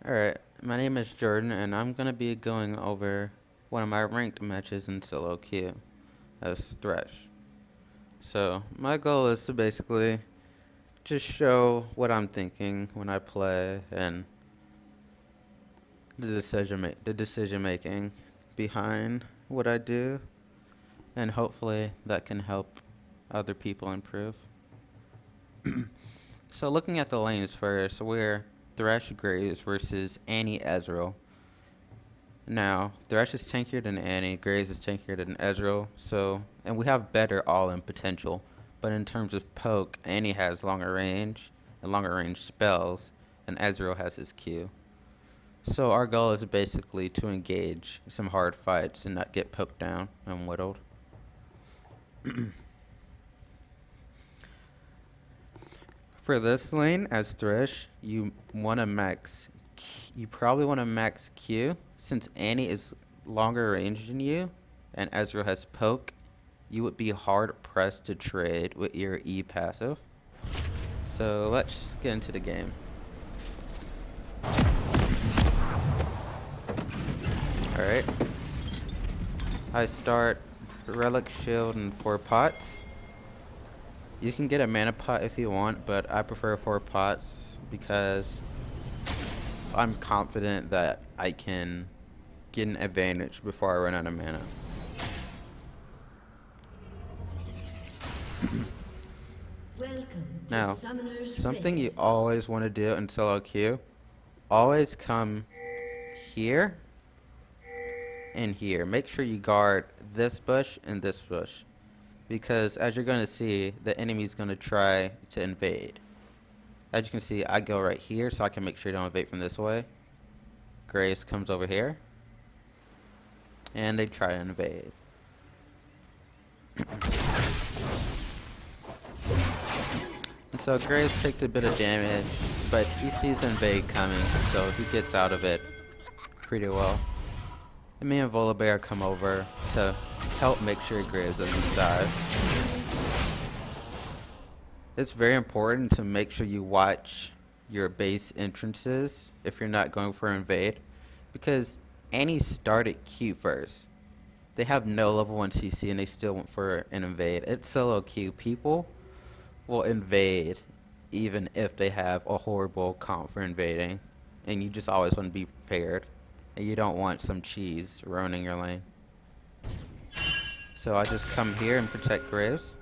Alright, my name is Jordan, and I'm gonna be going over one of my ranked matches in solo queue as Thresh. So, my goal is to basically just show what I'm thinking when I play and the decision making behind what I do, and hopefully that can help other people improve. So, looking at the lanes first, we're Thresh Graves versus Annie Ezreal. Now, Thresh is tankier than Annie, Graves is tankier than Ezreal, and we have better all-in potential. But in terms of poke, Annie has longer range and longer range spells, and Ezreal has his Q. So our goal is basically to engage some hard fights and not get poked down and whittled. For this lane, as Thresh, you probably want to max Q, since Annie is longer range than you, and Ezreal has poke. You would be hard pressed to trade with your E passive. So let's get into the game. Alright. I start Relic Shield and 4 pots. You can get a mana pot if you want, but I prefer 4 pots because I'm confident that I can get an advantage before I run out of mana. Now, something you always want to do in solo queue, always come here and here. Make sure you guard this bush and this bush, because as you're going to see, the enemy's going to try to invade. As you can see, I go right here so I can make sure you don't invade from this way. Grace comes over here, and they try to invade. And so Graves takes a bit of damage, but he sees invade coming, so he gets out of it pretty well. And me and Volibear come over to help make sure Graves doesn't die. It's very important to make sure you watch your base entrances if you're not going for invade, because Annie started Q first. They have no level 1 CC and they still went for an invade. It's solo queue. People will invade even if they have a horrible comp for invading, and you just always want to be prepared, and you don't want some cheese ruining your lane. So I just come here and protect Graves.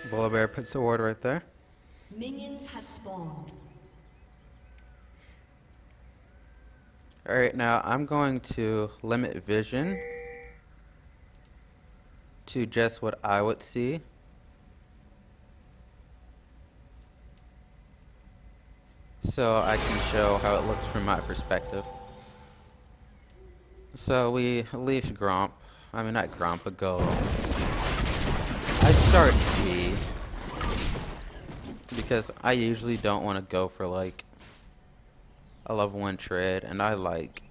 Volibear puts the ward right there. Minions have spawned. Alright, now I'm going to limit vision to just what I would see. So I can show how it looks from my perspective. So we leash Gromp. I mean, not Gromp, but go. I start G because I usually don't want to go for like a level 1 trade, and I like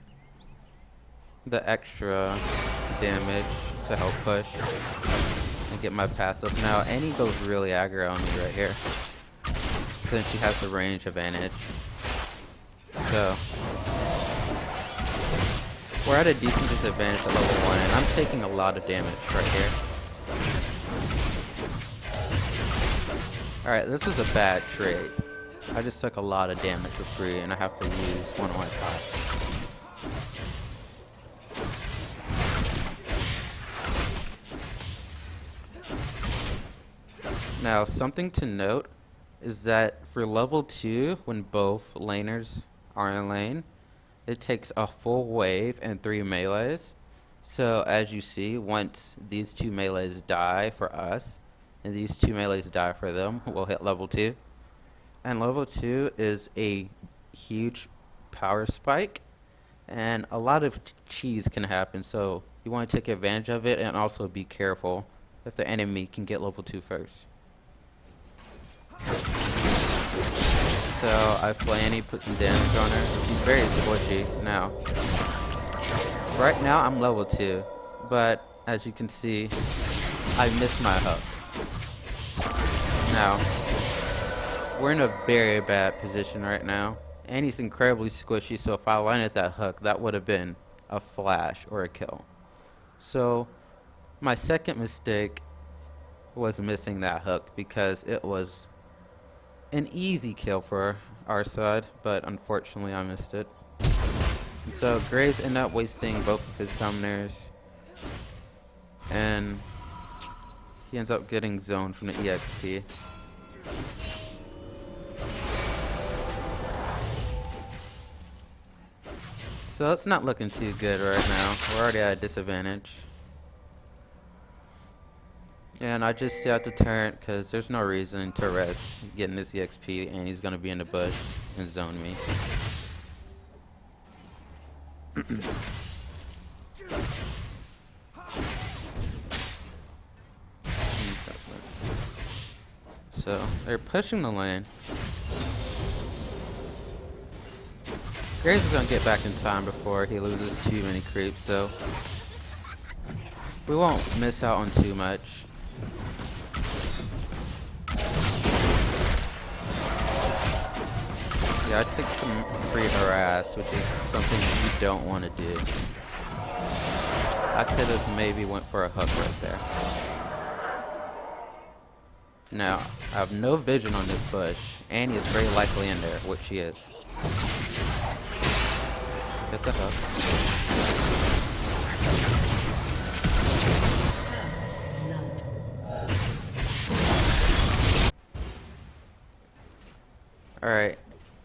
the extra damage to help push and get my passive. Now Annie goes really aggro on me right here since she has the range advantage. So we're at a decent disadvantage at level 1, and I'm taking a lot of damage right here. Alright, this is a bad trade. I just took a lot of damage for free, and I have to use one of my pots. Now, something to note is that for level 2, when both laners are in lane, it takes a full wave and 3 melees. So as you see, once these 2 melees die for us, and these 2 melees die for them, we'll hit level 2. And level 2 is a huge power spike, and a lot of cheese can happen, so you want to take advantage of it and also be careful if the enemy can get level 2 first. So I Flanny, put some damage on her. She's very squishy now. Right now I'm level 2, but as you can see, I missed my hook. Now, we're in a very bad position right now. And he's incredibly squishy, so if I landed that hook, that would have been a flash or a kill. So, my second mistake was missing that hook because it was an easy kill for our side, but unfortunately I missed it. And so Graves ended up wasting both of his summoners, and he ends up getting zoned from the EXP. So it's not looking too good right now. We're already at a disadvantage. And I just set the turret because there's no reason to rest getting this EXP, and he's going to be in the bush and zone me. So they're pushing the lane. Graves is going to get back in time before he loses too many creeps, so we won't miss out on too much. Yeah, I took some free harass, which is something you don't want to do. I could have maybe went for a hook right there. Now, I have no vision on this bush. Annie is very likely in there, which she is. Hit the hook. Alright.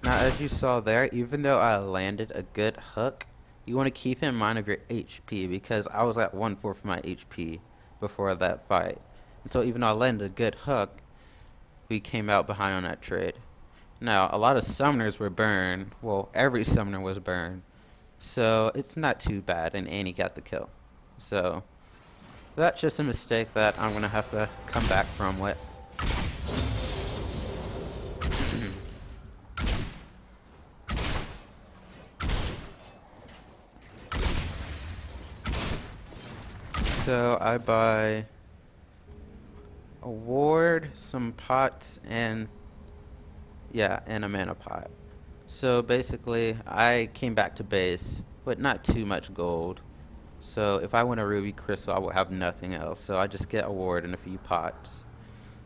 Now, as you saw there, even though I landed a good hook, you want to keep in mind of your HP, because I was at 1/4 of my HP before that fight. And so even though I landed a good hook, we came out behind on that trade. Now, a lot of summoners were burned. Well, every summoner was burned. So it's not too bad, and Annie got the kill. So that's just a mistake that I'm going to have to come back from with. So I buy a ward, some pots, and a mana pot. So basically, I came back to base with not too much gold. So if I win a ruby crystal, I will have nothing else. So I just get a ward and a few pots,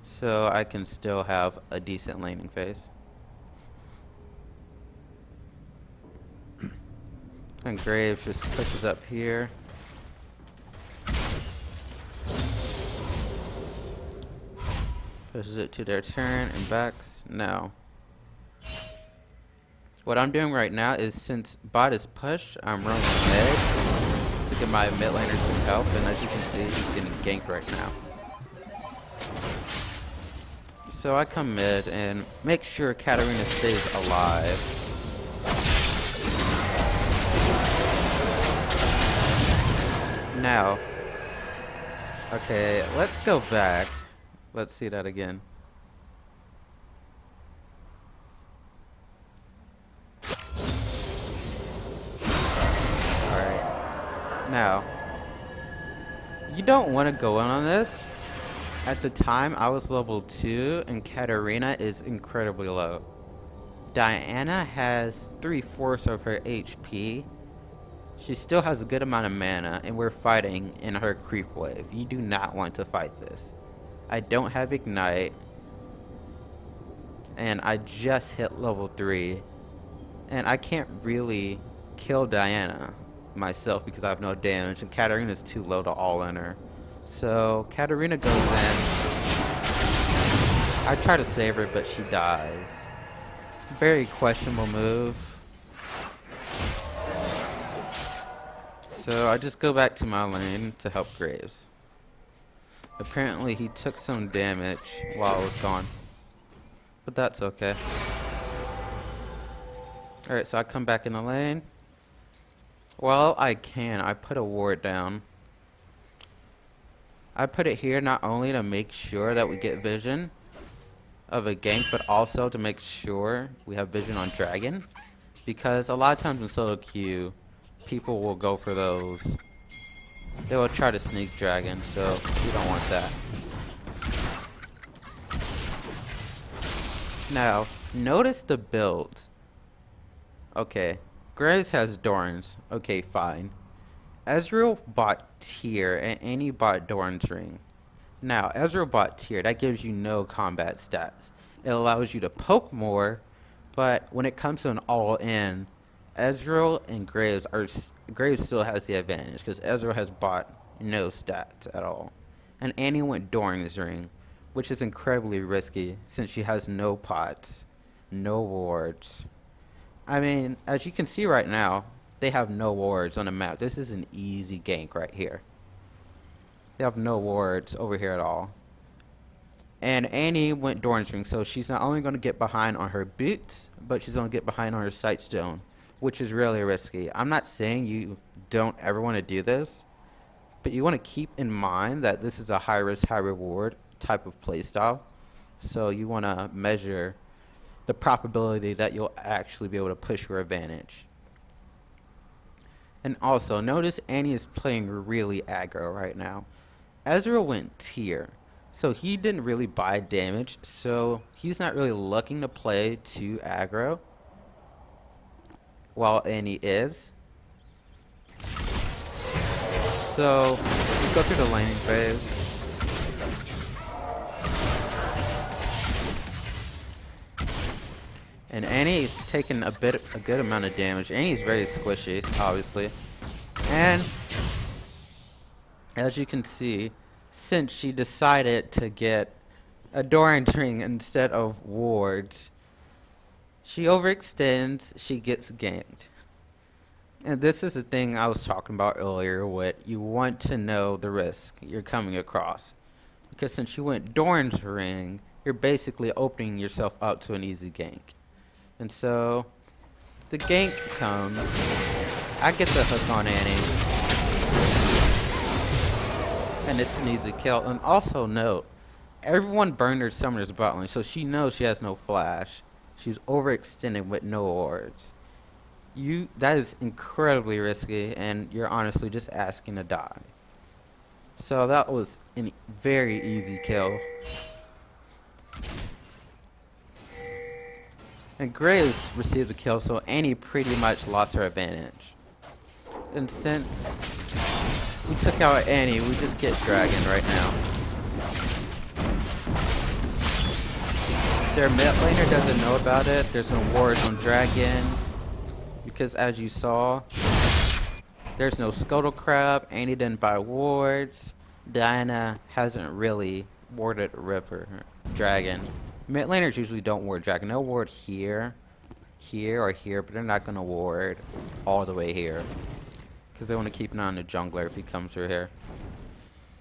so I can still have a decent laning phase. And Graves just pushes up here. Pushes it to their turn and backs. Now, what I'm doing right now is, since bot is pushed, I'm running mid to give my mid laner some help, and as you can see, he's getting ganked right now. So I come mid and make sure Katarina stays alive. Now, okay, let's go back. Let's see that again. Alright. Now, you don't want to go in on this. At the time, I was level 2, and Katarina is incredibly low. Diana has 3/4 of her HP. She still has a good amount of mana, and we're fighting in her creep wave. You do not want to fight this. I don't have Ignite, and I just hit level 3, and I can't really kill Diana myself because I have no damage, and Katarina's too low to all in her. So Katarina goes in. I try to save her, but she dies. Very questionable move. So I just go back to my lane to help Graves. Apparently he took some damage while I was gone, but that's okay. Alright, so I come back in the lane. Well, I put a ward down. I put it here not only to make sure that we get vision, of a gank, but also to make sure we have vision on dragon. Because a lot of times in solo queue, people will go for those. They will try to sneak dragon, so we don't want that. Now, notice the builds. Okay, Graves has Dorns. Okay, fine. Ezreal bought tier and Annie bought Dorn's ring. Now, Ezreal bought tier. That gives you no combat stats. It allows you to poke more, but when it comes to an all-in, Ezreal and Graves still has the advantage because Ezreal has bought no stats at all. And Annie went Dorn's ring, which is incredibly risky since she has no pots, no wards. I mean, as you can see right now, they have no wards on the map. This is an easy gank right here. They have no wards over here at all. And Annie went Dorn's ring, so she's not only going to get behind on her boots, but she's going to get behind on her sightstone, which is really risky. I'm not saying you don't ever want to do this, but you want to keep in mind that this is a high risk, high reward type of playstyle. So you want to measure the probability that you'll actually be able to push your advantage. And also, notice Annie is playing really aggro right now. Ezreal went tier, so he didn't really buy damage, so he's not really looking to play too aggro, while Annie is. So, we go through the laning phase. And Annie's taking a good amount of damage. Annie's very squishy, obviously. And as you can see, since she decided to get a Doran's ring instead of wards, she overextends, she gets ganked. And this is the thing I was talking about earlier, what you want to know the risk you're coming across. Because since you went Doran's ring, you're basically opening yourself up to an easy gank. And so, the gank comes. I get the hook on Annie. And it's an easy kill. And also note, everyone burned their summoner's bot lane, so she knows she has no flash. She's overextended with no wards. That is incredibly risky, and you're honestly just asking to die. So that was a very easy kill. And Graves received the kill, so Annie pretty much lost her advantage. And since we took out Annie, we just get Dragon right now. Their mid laner doesn't know about it. There's no wards on Dragon. Because as you saw, there's no Scuttle Crab. Annie didn't buy wards. Diana hasn't really warded Dragon. Mid laners usually don't ward Dragon. They'll ward here, here, or here, but they're not going to ward all the way here. Because they want to keep an eye on the jungler if he comes through here.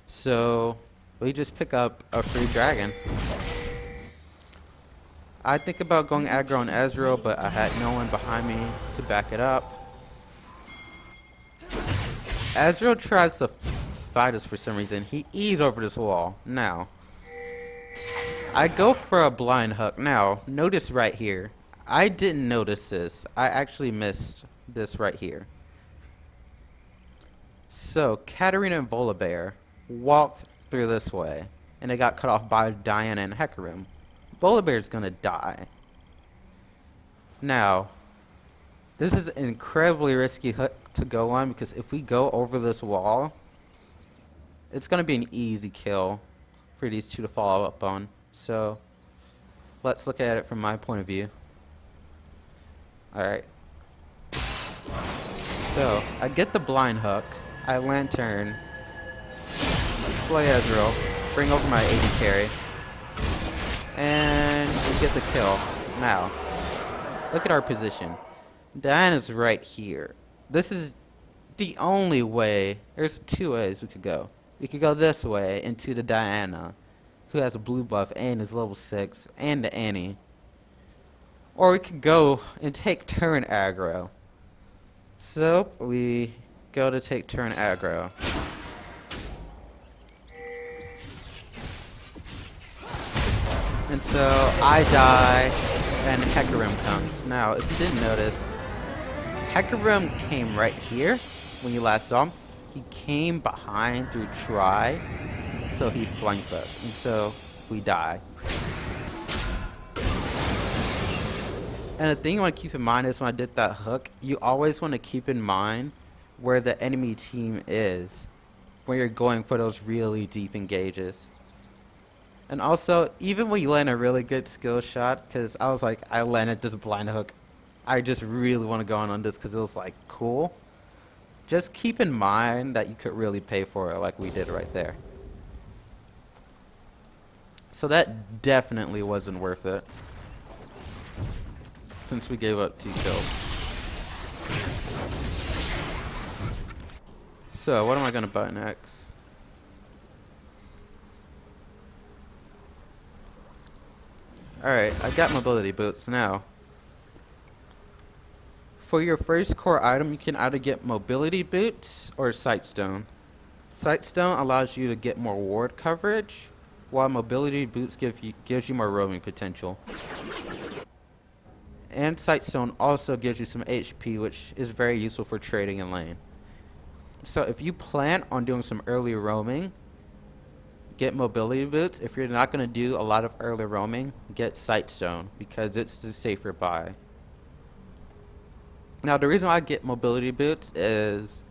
So, we just pick up a free Dragon. I think about going aggro on Ezreal, but I had no one behind me to back it up. Ezreal tries to fight us for some reason. He eats over this wall. Now, I go for a blind hook. Now, notice right here. I didn't notice this. I actually missed this right here. So, Katarina and Volibear walked through this way, and they got cut off by Diana and Hecarim. Volibear's gonna die. Now, this is an incredibly risky hook to go on, because if we go over this wall, it's gonna be an easy kill for these two to follow up on. So, let's look at it from my point of view. Alright. So, I get the blind hook. I lantern. Play Ezreal. Bring over my AD carry. And we get the kill. Now, look at our position. Diana's right here. This is the only way. There's two ways we could go. We could go this way into the Diana, who has a blue buff and is level 6, and the Annie. Or we could go and take turn aggro. So, we go to take turn aggro. And so I die, and Hecarim comes. Now, if you didn't notice, Hecarim came right here when you last saw him. He came behind through Try, so he flanked us, and so we die. And the thing you want to keep in mind is when I did that hook, you always want to keep in mind where the enemy team is when you're going for those really deep engages. And also, even when you land a really good skill shot, because I was like, I landed this blind hook, I just really want to go on this because it was like cool. Just keep in mind that you could really pay for it like we did right there. So that definitely wasn't worth it, since we gave up 2 kills. So what am I going to buy next? Alright, I got mobility boots now. For your first core item, you can either get mobility boots or sightstone. Sightstone allows you to get more ward coverage, while mobility boots gives you more roaming potential. And sightstone also gives you some HP, which is very useful for trading in lane. So if you plan on doing some early roaming, get mobility boots. If you're not going to do a lot of early roaming, get sightstone because it's the safer buy. Now, the reason why I get mobility boots is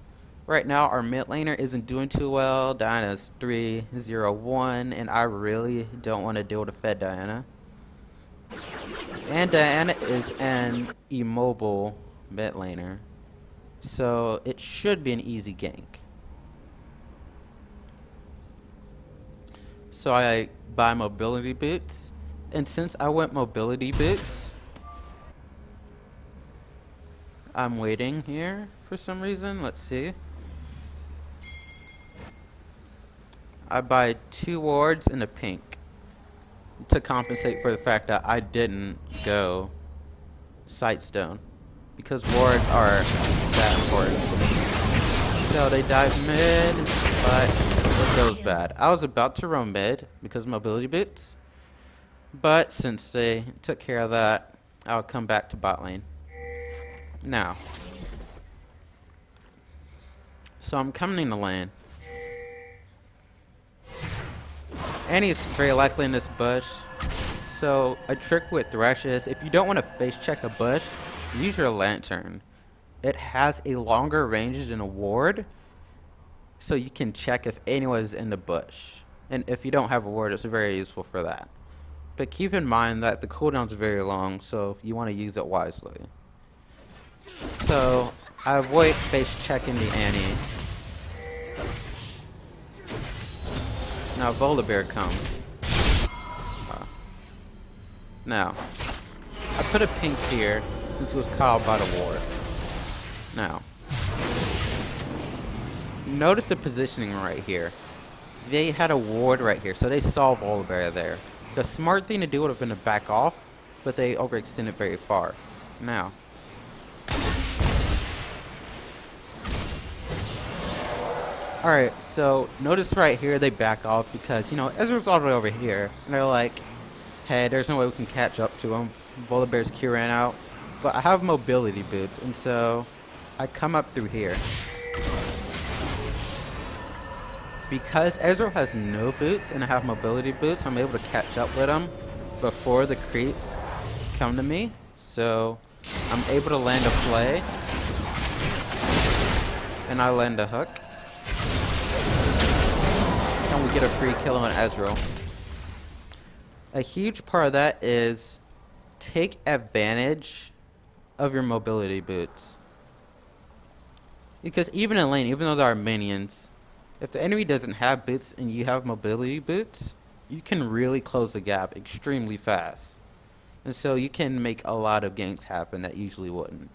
right now our mid laner isn't doing too well. Diana's 3-0-1, and I really don't want to deal with a fed Diana. And Diana is an immobile mid laner, so it should be an easy gank. So I buy mobility boots, and since I went mobility boots, I'm waiting here for some reason. Let's see. I buy 2 wards and a pink to compensate for the fact that I didn't go sightstone, because wards are that important. So they dive mid, but it goes bad. I was about to roam mid because of mobility boots, but since they took care of that, I'll come back to bot lane. Now, so I'm coming to lane, and he's very likely in this bush. So a trick with Thresh is if you don't want to face check a bush, use your lantern. It has a longer range than a ward, so you can check if anyone is in the bush. And if you don't have a ward, it's very useful for that. But keep in mind that the cooldown is very long, so you want to use it wisely. So I avoid face checking the Annie. Now Volibear comes. Now I put a pink here since he was caught by the ward. Now notice the positioning right here. They had a ward right here, so they saw Volibear there. The smart thing to do would have been to back off, but they overextended very far. Now, alright, so notice right here they back off because, you know, Ezreal's all the way over here. And they're like, hey, there's no way we can catch up to him. Volibear's Q ran out. But I have mobility boots, and so I come up through here. Because Ezreal has no boots and I have mobility boots, I'm able to catch up with him before the creeps come to me. So I'm able to land a play, and I land a hook, and we get a free kill on Ezreal. A huge part of that is take advantage of your mobility boots. Because even in lane, even though there are minions, if the enemy doesn't have boots and you have mobility boots, you can really close the gap extremely fast. And so you can make a lot of ganks happen that usually wouldn't.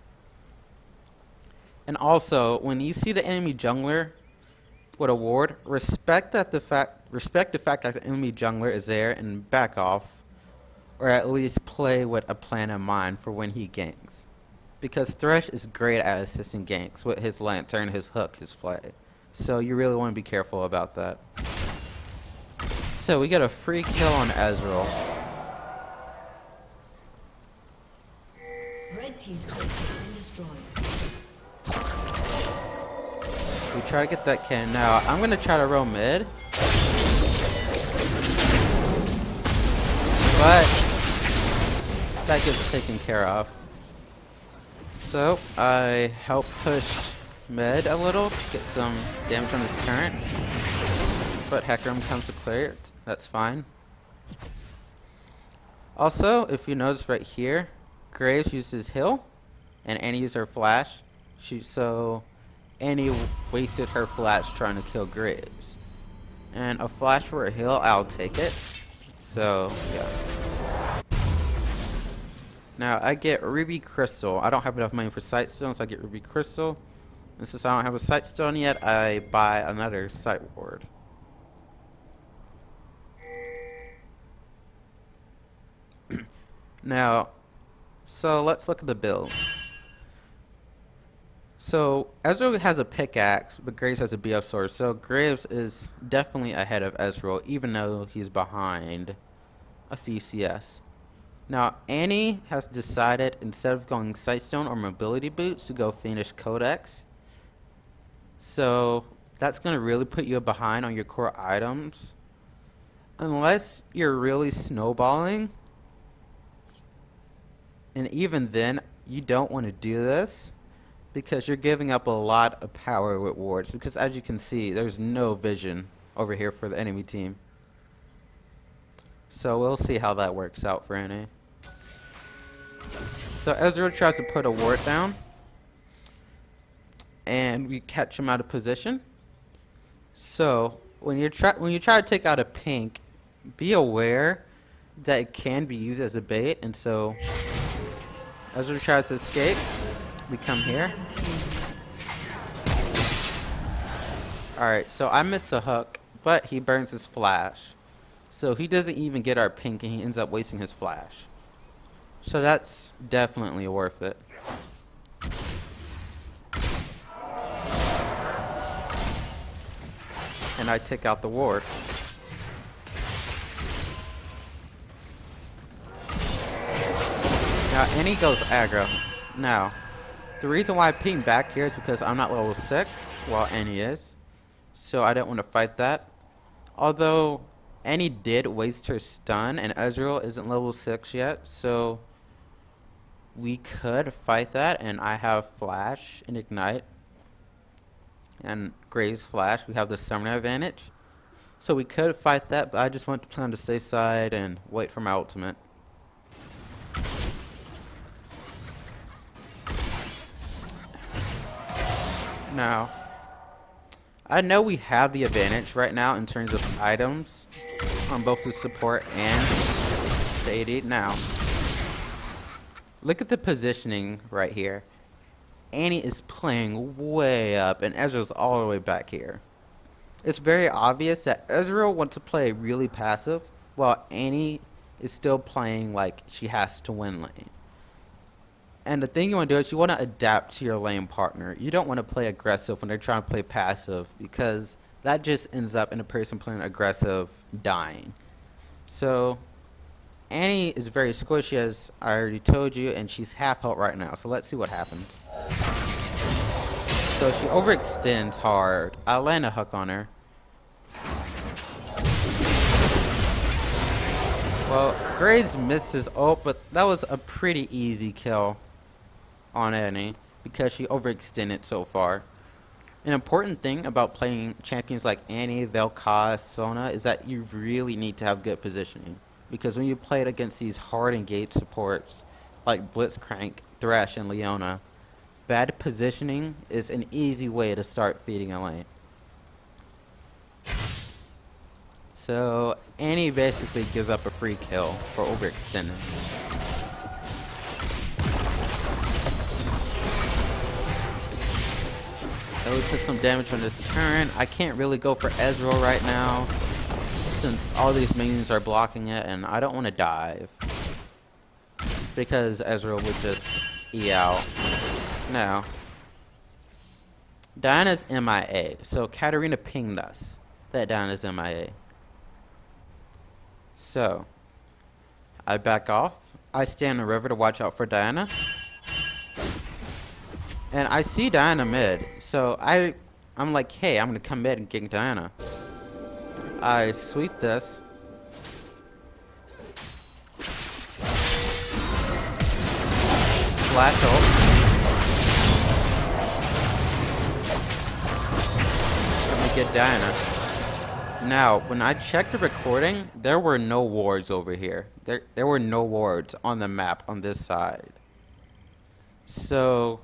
And also, when you see the enemy jungler with a ward, respect the fact that the enemy jungler is there and back off, or at least play with a plan in mind for when he ganks. Because Thresh is great at assisting ganks with his lantern, his hook, his flay. So you really want to be careful about that. So we get a free kill on Ezreal. team's turret has been destroyed. We try to get that cannon. Now, I'm going to try to roll mid. But that gets taken care of. So, I help push mid a little, get some damage on this turret. But Hecarim comes to clear it. That's fine. Also, if you notice right here, Graves uses heal, and Annie uses her flash. So Annie wasted her flash trying to kill Graves. And a flash for a heal, I'll take it. So, yeah. Now, I get Ruby Crystal. I don't have enough money for Sightstone, so I get Ruby Crystal. And since I don't have a Sightstone yet, I buy another Sight Ward. Now, so let's look at the builds. So, Ezreal has a pickaxe, but Graves has a BF sword. So, Graves is definitely ahead of Ezreal, even though he's behind a few CS. Now, Annie has decided, instead of going Sightstone or Mobility Boots, to go finish Codex. So, that's going to really put you behind on your core items. Unless you're really snowballing. And even then, you don't want to do this, because you're giving up a lot of power with wards. Because as you can see, there's no vision over here for the enemy team. So we'll see how that works out for Annie. So Ezreal tries to put a ward down, and we catch him out of position. So when you try to take out a pink, be aware that it can be used as a bait, and so Ezreal tries to escape. We come here. Alright, so I miss a hook, but he burns his flash. So he doesn't even get our pink, and he ends up wasting his flash. So that's definitely worth it. And I take out the ward. Now Annie goes aggro. Now, the reason why I ping back here is because I'm not level 6, while Annie is. So I didn't want to fight that. Although Annie did waste her stun, and Ezreal isn't level 6 yet, so we could fight that, and I have Flash and Ignite. And Graves Flash, we have the summoner advantage. So we could fight that, but I just want to play on the safe side and wait for my ultimate. Now, I know we have the advantage right now in terms of items on both the support and the AD. Now, look at the positioning right here. Annie is playing way up, and Ezreal's all the way back here. It's very obvious that Ezreal wants to play really passive, while Annie is still playing like she has to win lane. And the thing you want to do is you want to adapt to your lane partner. You don't want to play aggressive when they're trying to play passive, because that just ends up in a person playing aggressive dying. So Annie is very squishy, as I already told you, and she's half health right now. So let's see what happens. So she overextends hard. I land a hook on her. Well, Graves misses ult, but that was a pretty easy kill on Annie because she overextended so far. An important thing about playing champions like Annie, Vel'Koz, Sona is that you really need to have good positioning. Because when you play it against these hard engaged supports like Blitzcrank, Thresh, and Leona, bad positioning is an easy way to start feeding a lane. So Annie basically gives up a free kill for overextending. So we put some damage on this turn. I can't really go for Ezreal right now, since all these minions are blocking it, and I don't want to dive, because Ezreal would just E out. Now, Diana's MIA, so Katarina pinged us that Diana's MIA. So, I back off. I stay in the river to watch out for Diana. And I see Diana mid, so I'm like, hey, I'm gonna come mid and gank Diana. I sweep this. Flash ult. Let me get Diana. Now, when I checked the recording, there were no wards over here. There were no wards on the map on this side. So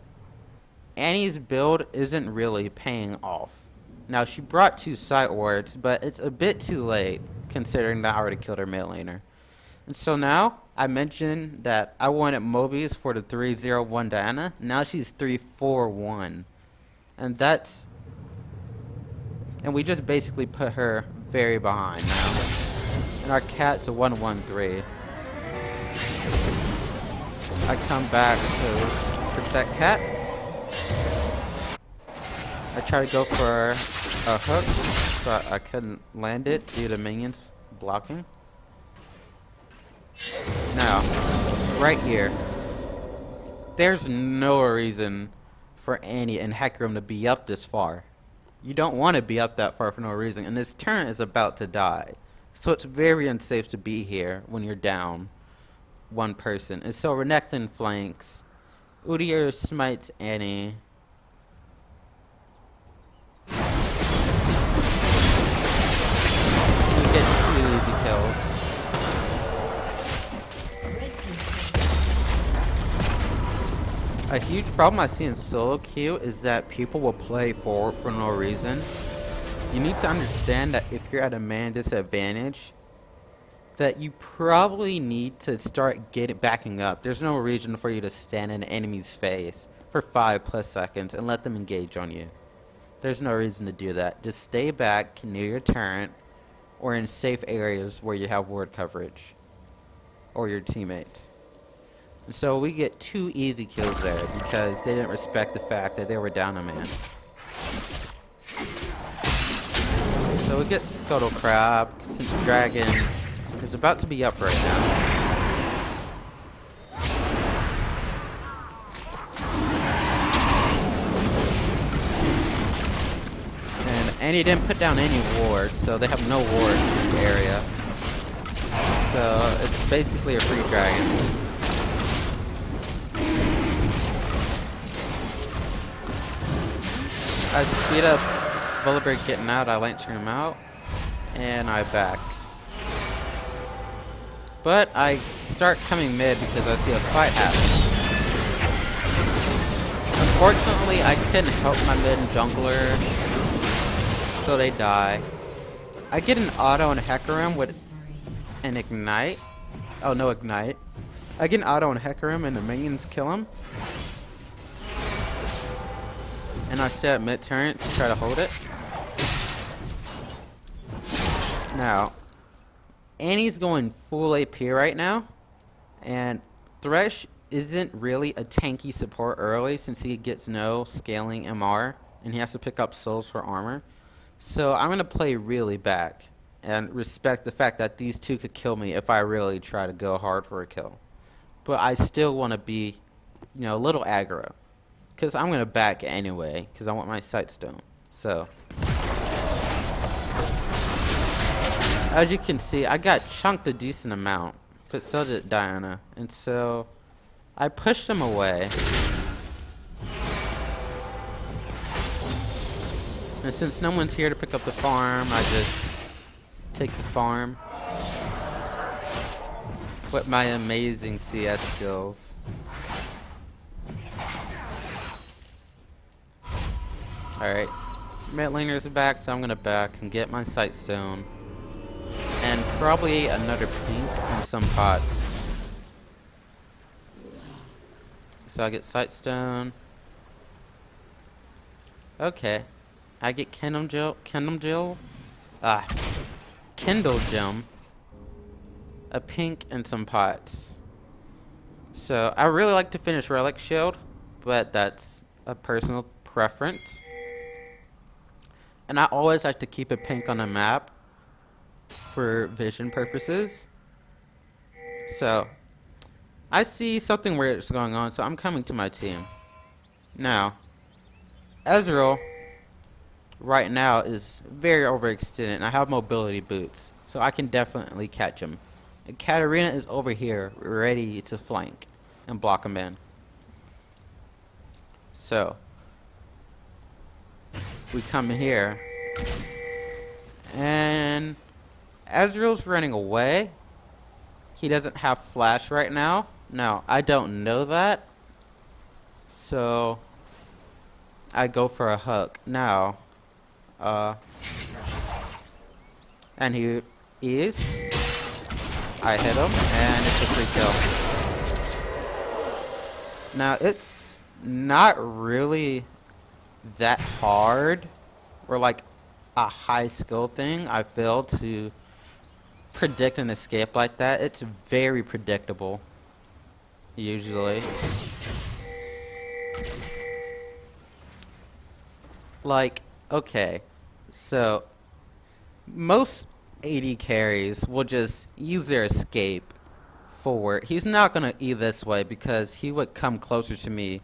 Annie's build isn't really paying off. Now, she brought 2 site wards, but it's a bit too late considering that I already killed her mid laner. And so now, I mentioned that I wanted Mobius for the 3-0-1 Diana. Now she's 3-4-1. And we just basically put her very behind now. And our cat's a 1-1-3. I come back to protect cat. I try to go for a hook, but I couldn't land it due to minions blocking. Now, right here, there's no reason for Annie and Hecarim to be up this far. You don't want to be up that far for no reason, and this turret is about to die. So it's very unsafe to be here when you're down one person. And so Renekton flanks. Udyr smites Annie. We get 2 easy kills. A huge problem I see in solo queue is that people will play forward for no reason. You need to understand that if you're at a man disadvantage, that you probably need to start backing up. There's no reason for you to stand in an enemy's face for 5+ seconds and let them engage on you. There's no reason to do that. Just stay back near your turret or in safe areas where you have ward coverage or your teammates. And so we get 2 easy kills there because they didn't respect the fact that they were down a man. So we get Scuttle Crab since the dragon is about to be up right now. And Annie didn't put down any wards, so they have no wards in this area. So it's basically a free dragon. I speed up Volibear getting out, I lantern him out, and I back. But I start coming mid because I see a fight happening. Unfortunately, I couldn't help my mid and jungler, so they die. I get an auto and Hecarim with an ignite. Oh, no ignite. I get an auto and Hecarim and the minions kill him. And I stay at mid turret to try to hold it. Now, Annie's going full AP right now, and Thresh isn't really a tanky support early since he gets no scaling MR, and he has to pick up souls for armor. So I'm going to play really back and respect the fact that these 2 could kill me if I really try to go hard for a kill. But I still want to be, a little aggro, because I'm going to back anyway, because I want my sightstone. So as you can see, I got chunked a decent amount, but so did Diana. And so I pushed him away. And since no one's here to pick up the farm, I just take the farm with my amazing CS skills. Alright, mid laners are back, so I'm gonna back and get my sightstone. And probably another pink and some pots. So I get sightstone. Okay. I get Kindle Gem, a pink, and some pots. So I really like to finish Relic Shield, but that's a personal preference. And I always like to keep a pink on the map for vision purposes. So I see something weird is going on, so I'm coming to my team. Now, Ezreal right now is very overextended, and I have mobility boots, so I can definitely catch him. And Katarina is over here, ready to flank and block him in. So, we come here, and Ezreal's running away. He doesn't have flash right now. No, I don't know that. So, I go for a hook. Now, and he is. I hit him, and it's a free kill. Now, it's not really that hard, or like a high skill thing, I feel, to predict an escape like that. It's very predictable, usually. Like, okay, so most AD carries will just use their escape forward. He's not gonna E this way because he would come closer to me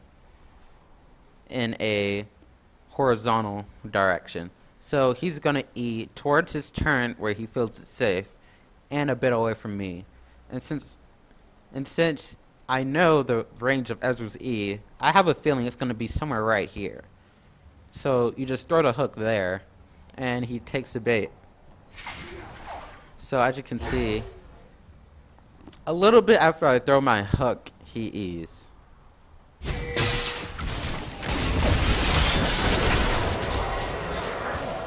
in a horizontal direction. So he's gonna E towards his turn where he feels it's safe and a bit away from me. And since I know the range of Ezreal's E, I have a feeling it's gonna be somewhere right here. So you just throw the hook there, and he takes the bait. So as you can see, a little bit after I throw my hook, he E's.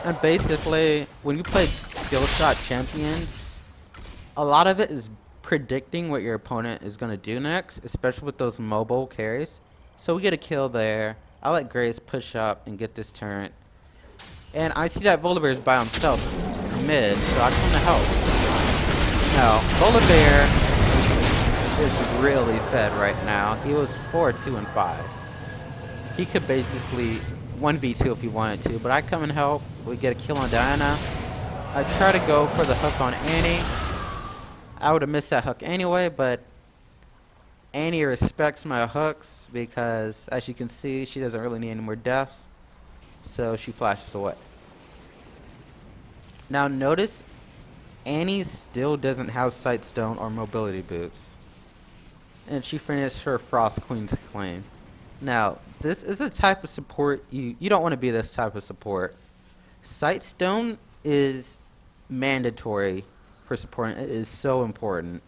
And basically, when you play skill shot champions, a lot of it is predicting what your opponent is going to do next, especially with those mobile carries. So we get a kill there. I let Grace push up and get this turret. And I see that Volibear is by himself mid, so I come to help. No, Volibear is really fed right now. He was 4, 2, and 5. He could basically 1v2 if he wanted to, but I come and help. We get a kill on Diana. I try to go for the hook on Annie. I would have missed that hook anyway, but Annie respects my hooks because, as you can see, she doesn't really need any more deaths. So she flashes away. Now notice, Annie still doesn't have Sightstone or mobility boots. And she finished her Frost Queen's claim. Now, this is a type of support, you don't want to be this type of support. Sightstone is mandatory for supporting. It is so important.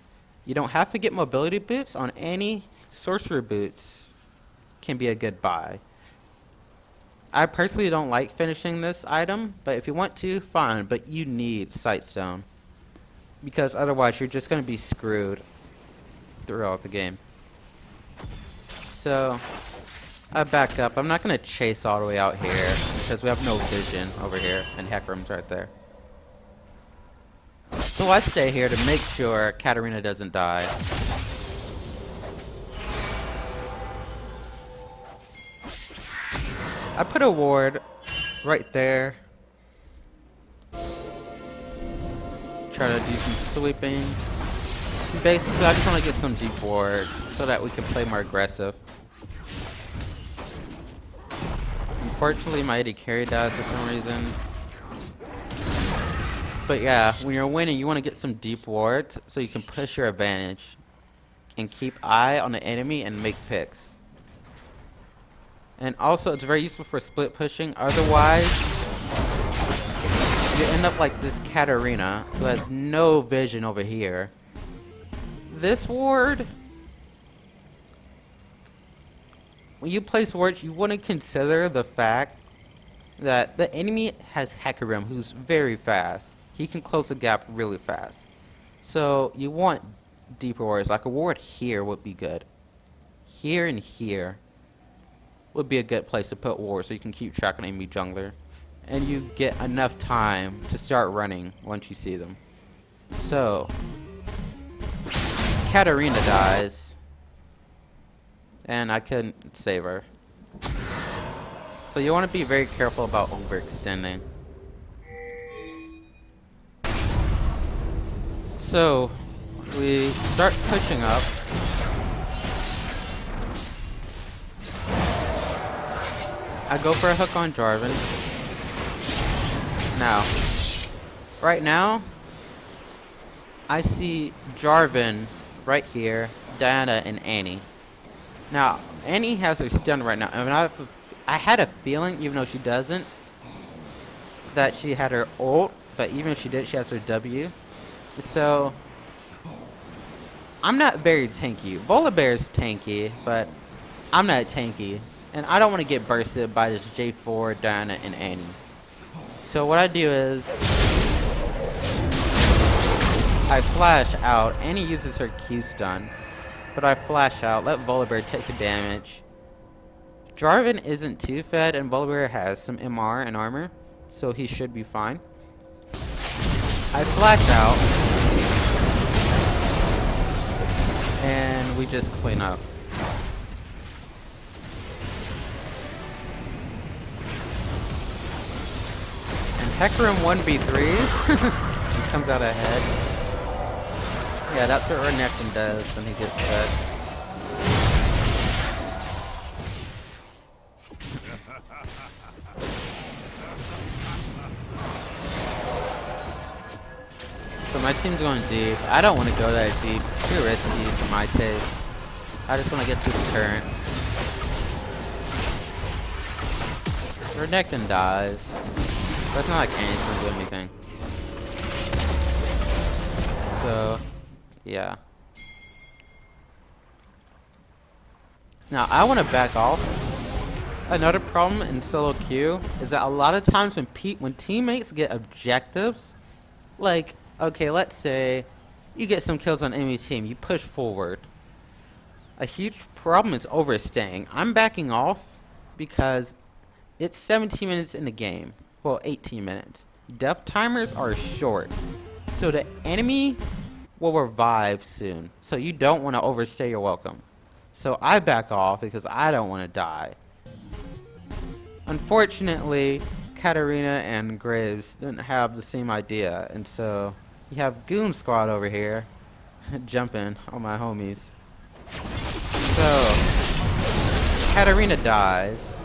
You don't have to get mobility boots on any sorcerer boots. Can be a good buy. I personally don't like finishing this item, but if you want to, fine. But you need Sightstone, because otherwise you're just going to be screwed throughout the game. So I back up. I'm not going to chase all the way out here because we have no vision over here, and Hecarim's right there. So I stay here to make sure Katarina doesn't die. I put a ward right there. Try to do some sweeping. Basically, I just want to get some deep wards so that we can play more aggressive. Unfortunately, my AD carry dies for some reason. But yeah, when you're winning, you want to get some deep wards so you can push your advantage and keep eye on the enemy and make picks. And also, it's very useful for split pushing. Otherwise, you end up like this Katarina, who has no vision over here. This ward, when you place wards, you want to consider the fact that the enemy has Hecarim, who's very fast. He can close the gap really fast. So you want deeper wards. Like a ward here would be good. Here and here would be a good place to put wards so you can keep track on enemy jungler. And you get enough time to start running once you see them. So Katarina dies, and I couldn't save her. So you want to be very careful about overextending. So we start pushing up. I go for a hook on Jarvan. Now, right now, I see Jarvan right here, Diana, and Annie. Now, Annie has her stun right now. And I had a feeling, even though she doesn't, that she had her ult. But even if she did, she has her W. So, I'm not very tanky. Volibear's tanky, but I'm not tanky. And I don't want to get bursted by this J4, Diana, and Annie. So what I do is I flash out. Annie uses her Q stun. But I flash out, let Volibear take the damage. Jarvan isn't too fed, and Volibear has some MR and armor. So he should be fine. I flash out. And we just clean up. And Hecarim 1v3s. He comes out ahead. Yeah, that's what Renekton does when he gets fed. So my team's going deep. I don't want to go that deep. Too risky for my taste. I just want to get this turret. Renekton dies. But it's not like Annie's going to do anything. So, yeah. Now, I want to back off. Another problem in solo queue is that a lot of times when teammates get objectives, like, okay, let's say you get some kills on enemy team, you push forward. A huge problem is overstaying. I'm backing off because it's 17 minutes in the game. Well, 18 minutes. Death timers are short. So the enemy will revive soon. So you don't want to overstay your welcome. So I back off because I don't want to die. Unfortunately, Katarina and Graves didn't have the same idea. And so you have Goon Squad over here jumping on my homies. So Katarina dies.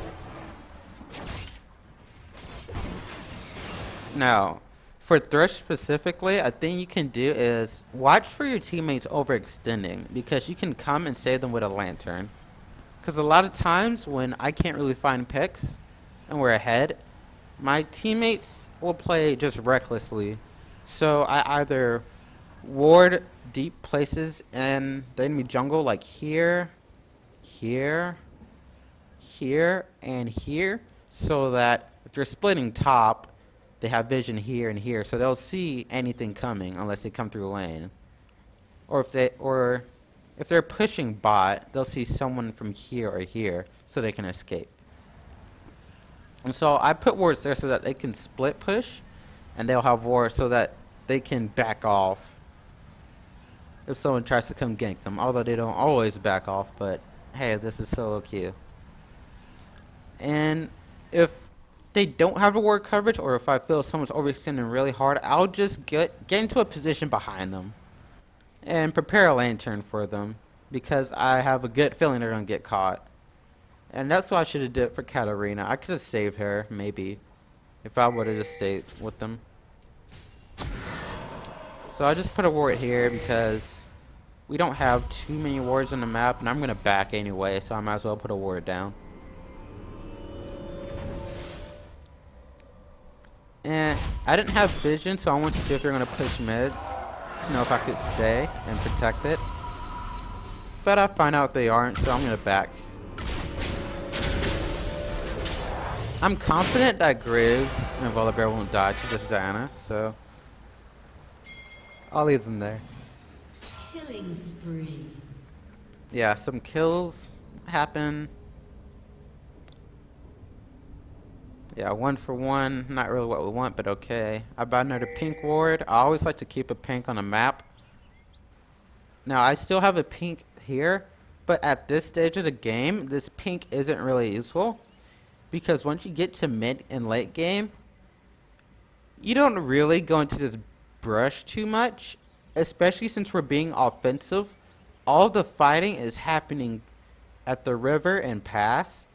Now, for Thresh specifically, a thing you can do is watch for your teammates overextending, because you can come and save them with a lantern. Because a lot of times when I can't really find picks and we're ahead, my teammates will play just recklessly. So I either ward deep places in the enemy jungle, like here, here, here, and here, so that if they're splitting top, they have vision here and here, so they'll see anything coming unless they come through lane. Or if they're pushing bot, they'll see someone from here or here, so they can escape. And so I put wards there so that they can split push, and they'll have wards so that they can back off if someone tries to come gank them. Although they don't always back off, but hey, this is solo queue. And if they don't have a ward coverage, or if I feel someone's overextending really hard, I'll just get into a position behind them and prepare a lantern for them, because I have a good feeling they're gonna get caught. And that's what I should have did for Katarina. I could have saved her, maybe, if I would have just stayed with them. So I just put a ward here because we don't have too many wards on the map, and I'm gonna back anyway, so I might as well put a ward down. And I didn't have vision, so I wanted to see if they're going to push mid to know if I could stay and protect it. But I find out they aren't, so I'm going to back. I'm confident that Graves and Volibear won't die to just Diana, so I'll leave them there. Killing spree. Yeah, some kills happen. Yeah, 1 for 1. Not really what we want, but okay. I bought another pink ward. I always like to keep a pink on the map. Now, I still have a pink here, but at this stage of the game, this pink isn't really useful. Because once you get to mid and late game, you don't really go into this brush too much. Especially since we're being offensive. All the fighting is happening at the river and pass.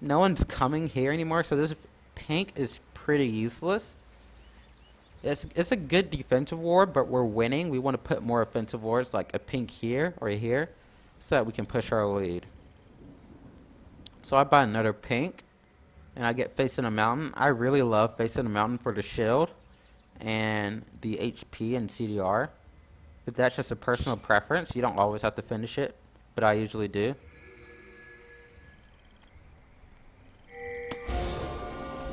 no one's coming here anymore, so this pink is pretty useless. It's a good defensive ward, but we're winning. We want to put more offensive wards, like a pink here or here, so that we can push our lead. So I buy another pink, and I get Facing a Mountain. I really love Facing a Mountain for the shield and the HP and CDR. But that's just a personal preference. You don't always have to finish it, but I usually do.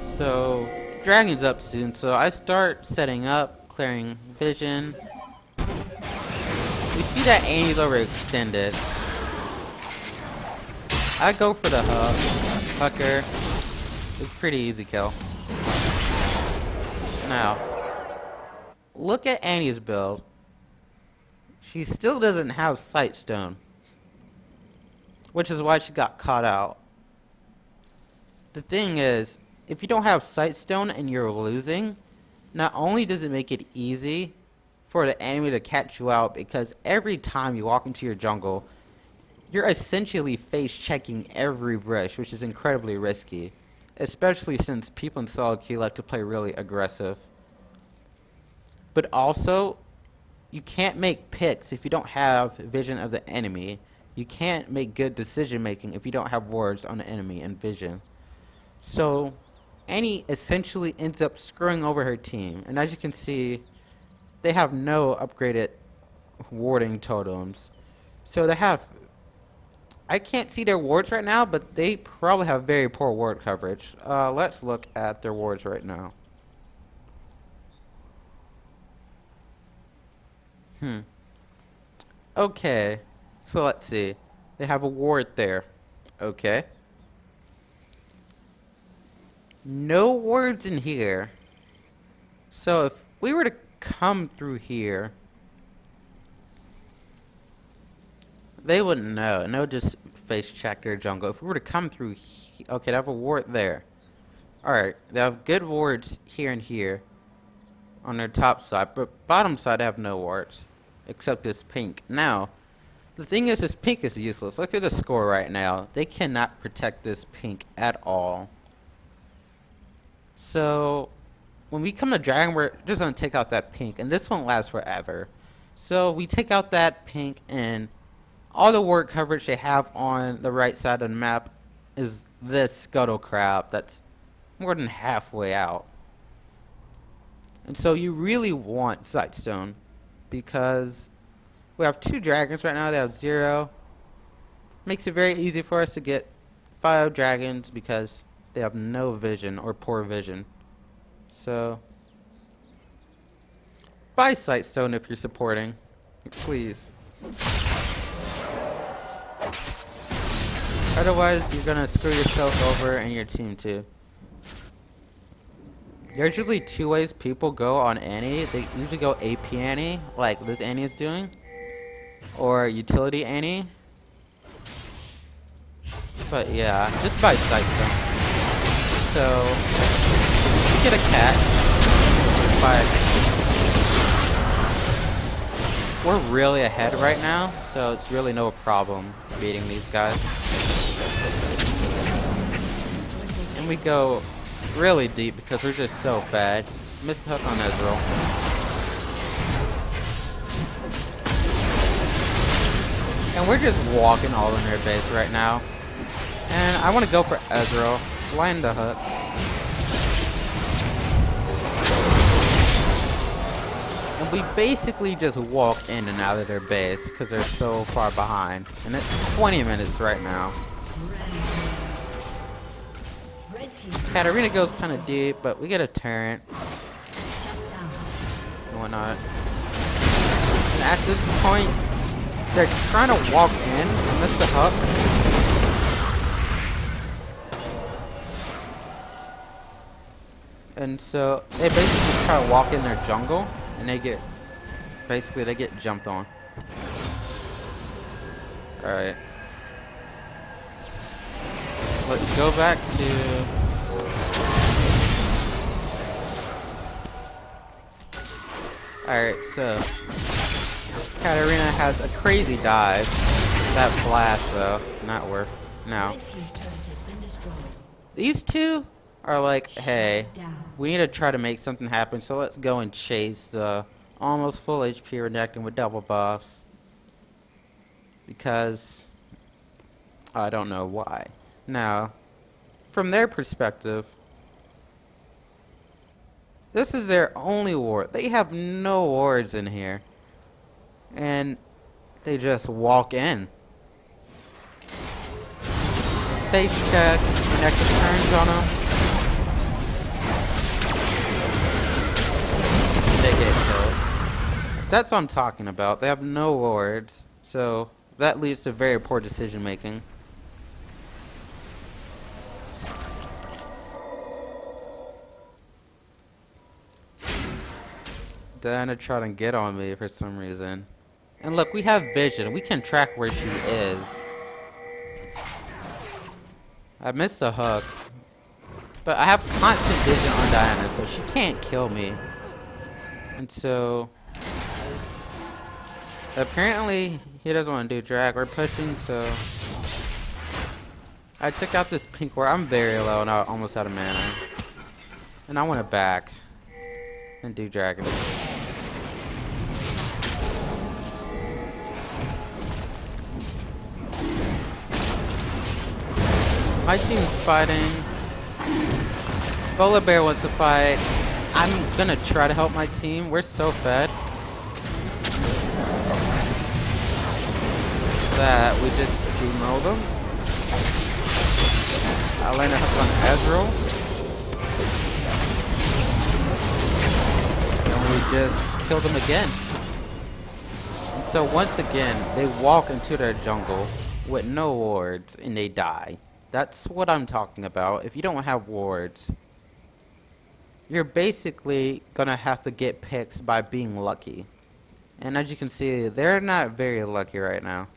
So Dragon's up soon, so I start setting up, clearing vision. We see that Annie's overextended. I go for the Hucker. It's pretty easy kill. Now, look at Annie's build. She still doesn't have Sightstone, which is why she got caught out. The thing is, if you don't have Sightstone and you're losing, not only does it make it easy for the enemy to catch you out, because every time you walk into your jungle, you're essentially face checking every brush, which is incredibly risky, especially since people in solo queue like to play really aggressive. But also, you can't make picks if you don't have vision of the enemy. You can't make good decision making if you don't have wards on the enemy and vision. So Annie essentially ends up screwing over her team, and as you can see, they have no upgraded warding totems. So they have, I can't see their wards right now, but they probably have very poor ward coverage. Let's look at their wards right now. Okay, so let's see. They have a ward there. Okay. No wards in here. So if we were to come through here, they wouldn't know. And they would just face check their jungle. If we were to come through okay, they have a ward there. Alright, they have good wards here and here on their top side, but bottom side they have no wards, except this pink. Now, the thing is, this pink is useless. Look at the score right now. They cannot protect this pink at all. So, when we come to Dragon, we're just going to take out that pink, and this won't last forever. So, we take out that pink, and all the ward coverage they have on the right side of the map is this Scuttle Crab that's more than halfway out. And so you really want Sightstone, because we have 2 dragons right now. They have 0. Makes it very easy for us to get 5 dragons because they have no vision or poor vision. So buy Sightstone if you're supporting, please. Otherwise, you're gonna screw yourself over and your team too. There's usually 2 ways people go on Annie. They usually go AP Annie, like this Annie is doing, or utility Annie. But yeah, just buy Sightstone. So, get a catch, but we're really ahead right now, so it's really no problem beating these guys. And we go really deep because we're just so bad. Missed hook on Ezreal. And we're just walking all in their base right now. And I want to go for Ezreal. Land the hook. And we basically just walk in and out of their base because they're so far behind. And it's 20 minutes right now. Katarina goes kind of deep, but we get a turret. And whatnot. And at this point, they're trying to walk in and miss the hook. And so they basically just try to walk in their jungle, and they get jumped on. Alright. Let's go back to alright, so Katarina has a crazy dive. That flash though, not worth. Now, Red team's turret has been destroyed. these two are like, hey, Down. we need to try to make something happen, so let's go and chase the almost full HP Renekton with double buffs. Because I don't know why. Now, from their perspective, this is their only ward. They have no wards in here. And they just walk in. Face check, Renekton turns on them. They get killed. That's what I'm talking about. They have no wards. So that leads to very poor decision making. Diana tried to get on me for some reason. And look, we have vision. We can track where she is. I missed the hook. But I have constant vision on Diana, so she can't kill me. And so apparently he doesn't want to do drag. We're pushing, so I took out this pink ward. I'm very low and I'm almost out of mana. And I want to back and do dragon. My team's fighting. Bola Bear wants to fight. I'm gonna try to help my team. We're so fed that we just steamroll them. I land a hook on Ezreal. And we just kill them again. And so once again, they walk into their jungle with no wards and they die. That's what I'm talking about. If you don't have wards, you're basically gonna have to get picks by being lucky. And as you can see, they're not very lucky right now.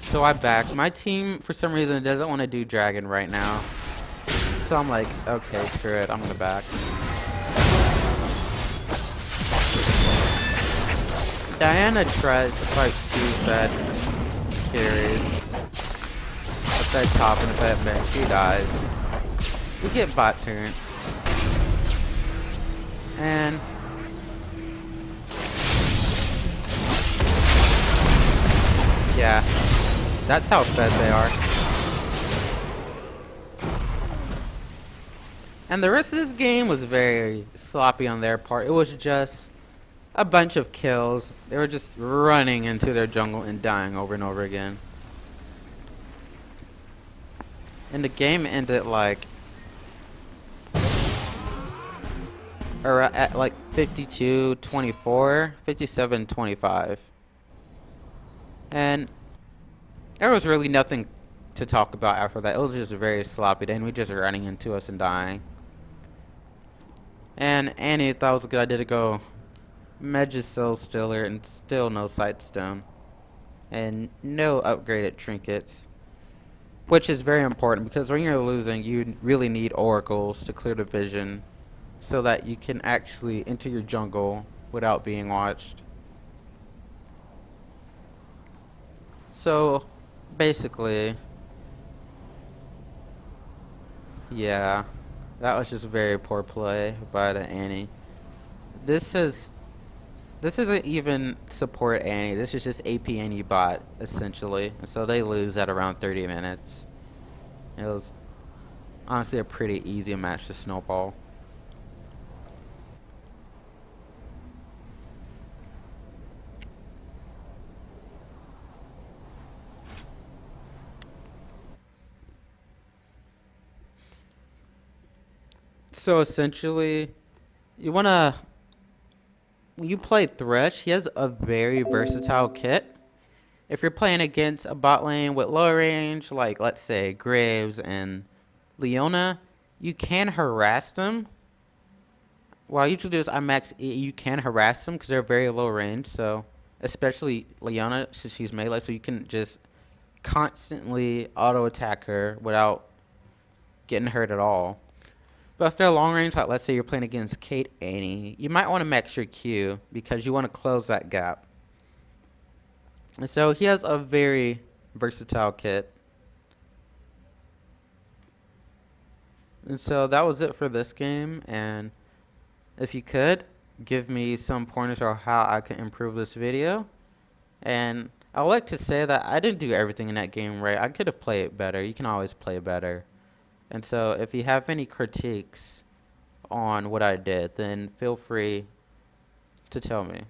So I back. My team, for some reason, doesn't want to do dragon right now. So I'm like, okay, screw it. I'm gonna back. Diana tries to fight two fed carries. If that top and if that bench, she dies. We get bot turn. And yeah, that's how fed they are. And the rest of this game was very sloppy on their part. It was just a bunch of kills. They were just running into their jungle and dying over and over again. And the game ended like at like 52-24, 57-25. And there was really nothing to talk about after that. It was just very sloppy. Then we just running into us and dying. And Annie thought it was a good idea to go Medge's Soul Stiller and still no Sightstone. And no upgraded trinkets. Which is very important because when you're losing, you really need oracles to clear the vision so that you can actually enter your jungle without being watched. So, basically, yeah, that was just very poor play by the Annie. This isn't even support Annie. This is just AP Annie bot, essentially. So they lose at around 30 minutes. It was honestly a pretty easy match to snowball. So essentially, when you play Thresh, he has a very versatile kit. If you're playing against a bot lane with low range, like let's say Graves and Leona, you can harass them. Well, I usually do is I max E, you can harass them because they're very low range. So especially Leona, since she's melee, so you can just constantly auto attack her without getting hurt at all. But if they're long range, like let's say you're playing against Kate Annie, you might want to max your Q because you want to close that gap. And so he has a very versatile kit. And so that was it for this game. And if you could, give me some pointers on how I can improve this video. And I would like to say that I didn't do everything in that game right. I could have played it better. You can always play better. And so if you have any critiques on what I did, then feel free to tell me.